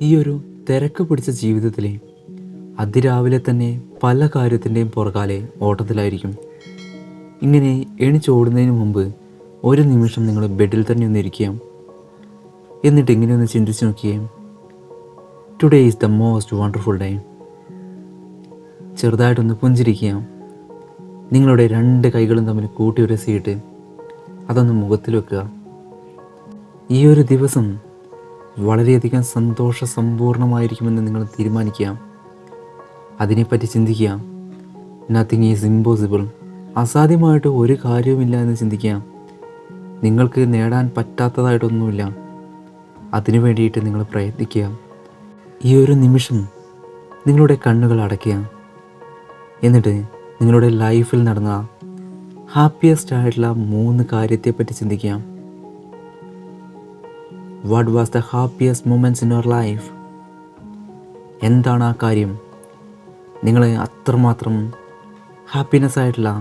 ഈ ഒരു തിരക്ക് പിടിച്ച ജീവിതത്തിൽ അതിരാവിലെ തന്നെ പല കാര്യത്തിൻ്റെയും പുറകാലെ ഓട്ടത്തിലായിരിക്കും. ഇങ്ങനെ എണിച്ചോടുന്നതിന് മുമ്പ് ഒരു നിമിഷം നിങ്ങൾ ബെഡിൽ തന്നെ ഒന്ന് ഇരിക്കുക. എന്നിട്ട് ഇങ്ങനെ ഒന്ന് ചിന്തിച്ച് നോക്കിയേ, today is the most wonderful day. ചെറുതായിട്ടൊന്ന് പുഞ്ചിരിക്കുക. നിങ്ങളുടെ രണ്ട് കൈകളും തമ്മിൽ കൂട്ടിയുരസിയിട്ട് അതൊന്ന് മുഖത്തിൽ വെക്കുക. ഈ ഒരു ദിവസം വളരെയധികം സന്തോഷസമ്പൂർണ്ണമായിരിക്കുമെന്ന് നിങ്ങൾ തീരുമാനിക്കുക. അതിനെപ്പറ്റി ചിന്തിക്കുക. Nothing is impossible. അസാധ്യമായിട്ട് ഒരു കാര്യവുമില്ല എന്ന് ചിന്തിക്കുക. നിങ്ങൾക്ക് നേടാൻ പറ്റാത്തതായിട്ടൊന്നുമില്ല. അതിനു വേണ്ടിയിട്ട് നിങ്ങൾ പ്രയത്നിക്കുക. ഈ ഒരു നിമിഷം നിങ്ങളുടെ കണ്ണുകൾ അടയ്ക്കുക. എന്നിട്ട് നിങ്ങളുടെ ലൈഫിൽ നടന്ന ഹാപ്പിയസ്റ്റ് ആയിട്ടുള്ള 3 കാര്യത്തെപ്പറ്റി ചിന്തിക്കുക. What was the happiest moments in your life? എന്താണ് ആ കാര്യം? നിങ്ങൾ അത്രമാത്രം ഹാപ്പിനെസ് ആയിട്ടുള്ള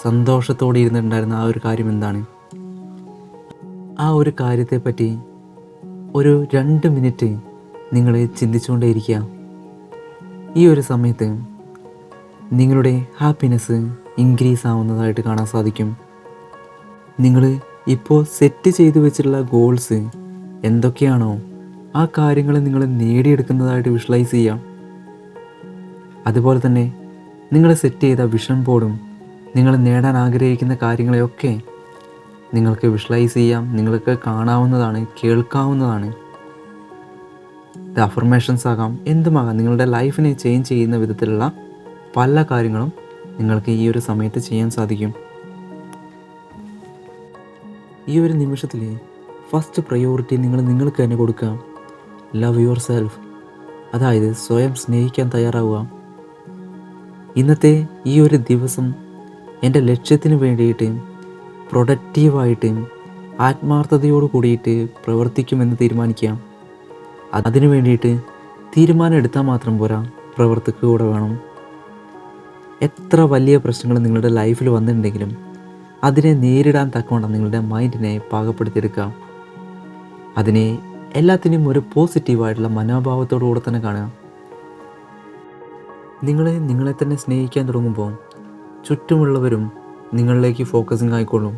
സന്തോഷത്തോടെ ഇരുന്നിട്ടുണ്ടായിരുന്ന ആ ഒരു കാര്യം എന്താണ്? ആ ഒരു കാര്യത്തെപ്പറ്റി ഒരു 2 മിനിറ്റ് നിങ്ങൾ ചിന്തിച്ചുകൊണ്ടേയിരിക്കുക. ഈ ഒരു സമയത്ത് നിങ്ങളുടെ ഹാപ്പിനെസ് ഇൻക്രീസ് ആവുന്നതായിട്ട് കാണാൻ സാധിക്കും. നിങ്ങൾ ഇപ്പോൾ സെറ്റ് ചെയ്തു വെച്ചിട്ടുള്ള ഗോൾസ് എന്തൊക്കെയാണോ ആ കാര്യങ്ങൾ നിങ്ങൾ നേടിയെടുക്കുന്നതായിട്ട് വിഷ്വലൈസ് ചെയ്യാം. അതുപോലെ തന്നെ നിങ്ങൾ സെറ്റ് ചെയ്ത വിഷൻ ബോർഡും നിങ്ങൾ നേടാൻ ആഗ്രഹിക്കുന്ന കാര്യങ്ങളെയൊക്കെ നിങ്ങൾക്ക് വിഷ്വലൈസ് ചെയ്യാം, നിങ്ങൾക്ക് കാണാവുന്നതാണ്, കേൾക്കാവുന്നതാണ്. ഇത് അഫർമേഷൻസ് ആകാം, എന്തുമാകാം. നിങ്ങളുടെ ലൈഫിനെ ചേഞ്ച് ചെയ്യുന്ന വിധത്തിലുള്ള പല കാര്യങ്ങളും നിങ്ങൾക്ക് ഈ ഒരു സമയത്ത് ചെയ്യാൻ സാധിക്കും. ഈ ഒരു നിമിഷത്തിൽ ഫസ്റ്റ് പ്രയോറിറ്റി നിങ്ങൾക്ക് തന്നെ കൊടുക്കുക. Love your self. അതായത് സ്വയം സ്നേഹിക്കാൻ തയ്യാറാവുക. ഇന്നത്തെ ഈ ഒരു ദിവസം എൻ്റെ ലക്ഷ്യത്തിന് വേണ്ടിയിട്ട് പ്രൊഡക്റ്റീവായിട്ട് ആത്മാർത്ഥതയോട് കൂടിയിട്ട് പ്രവർത്തിക്കുമെന്ന് തീരുമാനിക്കുക. അതിനു വേണ്ടിയിട്ട് തീരുമാനം എടുത്താൽ മാത്രം പോരാ, പ്രവർത്തിക്കുക കൂടെ വേണം. എത്ര വലിയ പ്രശ്നങ്ങൾ നിങ്ങളുടെ ലൈഫിൽ വന്നിട്ടുണ്ടെങ്കിലും അതിനെ നേരിടാൻ തക്കവണ്ണം നിങ്ങളുടെ മൈൻഡിനെ പാകപ്പെടുത്തിയെടുക്കുക. അതിനെ എല്ലാത്തിനും ഒരു പോസിറ്റീവായിട്ടുള്ള മനോഭാവത്തോടു കൂടെ തന്നെ കാണുക. നിങ്ങളെ തന്നെ സ്നേഹിക്കാൻ തുടങ്ങുമ്പോൾ ചുറ്റുമുള്ളവരും നിങ്ങളിലേക്ക് ഫോക്കസിങ് ആയിക്കൊള്ളും.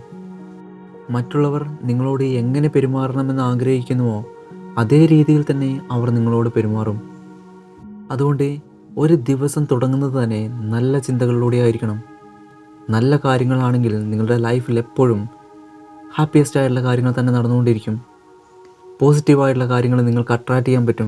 മറ്റുള്ളവർ നിങ്ങളോട് എങ്ങനെ പെരുമാറണമെന്ന് ആഗ്രഹിക്കുന്നുവോ അതേ രീതിയിൽ തന്നെ അവർ നിങ്ങളോട് പെരുമാറും. അതുകൊണ്ട് ഒരു ദിവസം തുടങ്ങുന്നത് തന്നെ നല്ല ചിന്തകളിലൂടെ ആയിരിക്കണം. നല്ല കാര്യങ്ങളാണെങ്കിൽ നിങ്ങളുടെ ലൈഫിൽ എപ്പോഴും ഹാപ്പിയസ്റ്റ് ആയിട്ടുള്ള കാര്യങ്ങൾ തന്നെ നടന്നുകൊണ്ടിരിക്കും. പോസിറ്റീവായിട്ടുള്ള കാര്യങ്ങൾ നിങ്ങൾക്ക് അട്രാക്റ്റ് ചെയ്യാൻ പറ്റും.